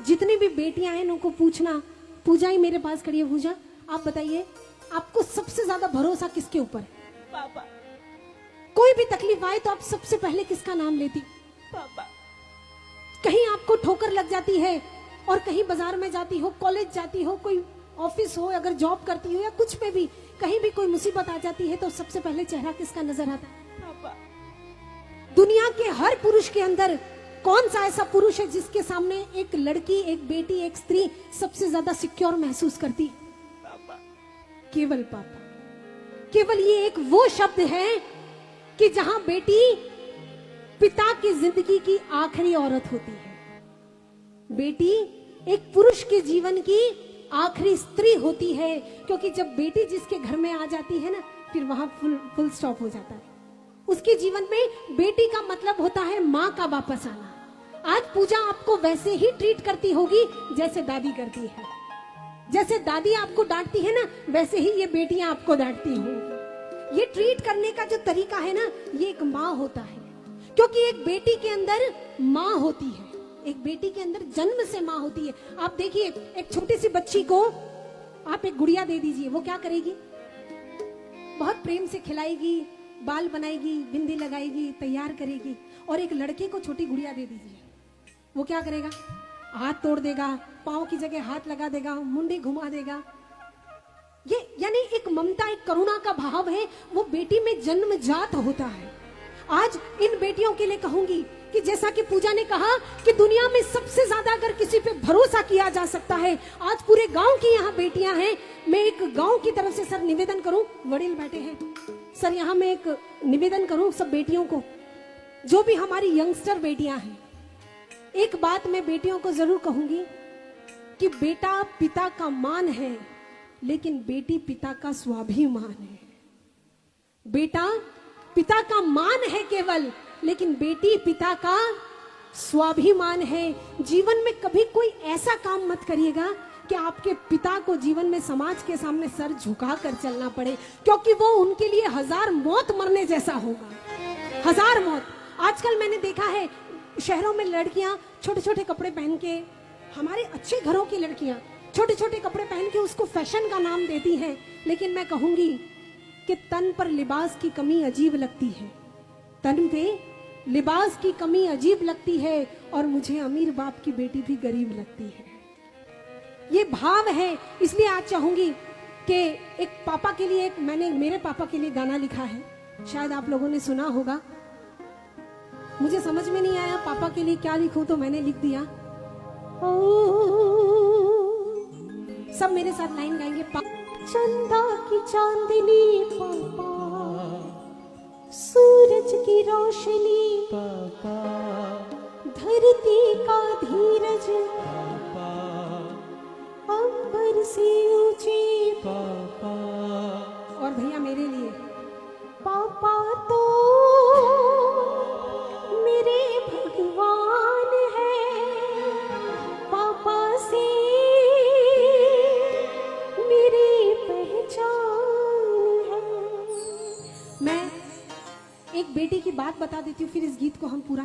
जितनी भी बेटियां हैं उनको पूछना, पूजा ही मेरे पास खड़ी है, पूजा आप बताइए आपको सबसे ज्यादा भरोसा किसके ऊपर है? पापा। कोई भी तकलीफ आए तो आप सबसे पहले किसका नाम लेती? पापा। कहीं आपको ठोकर लग जाती है और कहीं बाजार में जाती हो, कॉलेज जाती हो, कोई ऑफिस हो, अगर जॉब करती हो या कुछ में भी कहीं भी कोई मुसीबत आ जाती है तो सबसे पहले चेहरा किसका नजर आता है? पापा। दुनिया के हर पुरुष के अंदर कौन सा ऐसा पुरुष है जिसके सामने एक लड़की, एक बेटी, एक स्त्री सबसे ज्यादा सिक्योर महसूस करती है? पापा। केवल पापा। केवल ये एक वो शब्द है कि जहां बेटी पिता की जिंदगी की आखिरी औरत होती है, बेटी एक पुरुष के जीवन की आखिरी स्त्री होती है, क्योंकि जब बेटी जिसके घर में आ जाती है ना, फिर वहां फुल स्टॉप हो जाता है। उसके जीवन में बेटी का मतलब होता है माँ का वापस आना। आज पूजा आपको वैसे ही ट्रीट करती होगी जैसे दादी करती है, जैसे दादी आपको डांटती है ना, वैसे ही ये बेटियां आपको डांटती होंगी। ये ट्रीट करने का जो तरीका है ना, ये एक माँ होता है, क्योंकि एक बेटी के अंदर माँ होती है, एक बेटी के अंदर जन्म से माँ होती है। आप देखिए, एक छोटी सी बच्ची को आप एक गुड़िया दे दीजिए, वो क्या करेगी? बहुत प्रेम से खिलाएगी, बाल बनाएगी, बिंदी लगाएगी, तैयार करेगी। और एक लड़के को छोटी गुड़िया दे दीजिए, वो क्या करेगा? हाथ तोड़ देगा, पाँव की जगह हाथ लगा देगा, मुंडी घुमा देगा। ये यानी एक ममता, एक करुणा का भाव है, वो बेटी में जन्मजात होता है। आज इन बेटियों के लिए कहूंगी कि जैसा कि पूजा ने कहा कि दुनिया में सबसे ज्यादा अगर किसी पे भरोसा किया जा सकता है, आज पूरे गांव की यहाँ बेटियां हैं। मैं एक गांव की तरफ से सर निवेदन करूं, वडील बैठे हैं सर, यहाँ मैं एक निवेदन करूं सब बेटियों को, जो भी हमारी यंगस्टर बेटियां हैं, एक बात मैं बेटियों को जरूर कहूंगी कि बेटा पिता का मान है, लेकिन बेटी पिता का स्वाभिमान है। बेटा पिता का मान है केवल, लेकिन बेटी पिता का स्वाभिमान है। जीवन में कभी कोई ऐसा काम मत करिएगा कि आपके पिता को जीवन में समाज के सामने सर झुका कर चलना पड़े, क्योंकि वो उनके लिए 1000 मौत मरने जैसा होगा, 1000 मौत। आजकल मैंने देखा है शहरों में लड़कियां छोटे छोटे कपड़े पहन के, हमारे अच्छे घरों की लड़कियां छोटे छोटे कपड़े पहन के उसको फैशन का नाम देती हैं, लेकिन मैं कहूंगी कि तन पर लिबास की कमी अजीब लगती है, तन पे लिबास की कमी अजीब लगती है, और मुझे अमीर बाप की बेटी भी गरीब लगती है। ये भाव है, इसलिए आज चाहूंगी कि एक पापा के लिए, एक मैंने मेरे पापा के लिए गाना लिखा है, शायद आप लोगों ने सुना होगा। मुझे समझ में नहीं आया पापा के लिए क्या लिखूं, तो मैंने लिख दिया, सब मेरे साथ लाइन गाएंगे। चंदा की चांदनी पापा, सूरज की रोशनी पापा, धरती का धीरज पापा, अंबर से ऊंची पापा, और भैया मेरे लिए पापा तो मेरे भगवान है, पापा से मेरी पहचान है। मैं एक बेटी की बात बता देती हूँ, फिर इस गीत को हम पूरा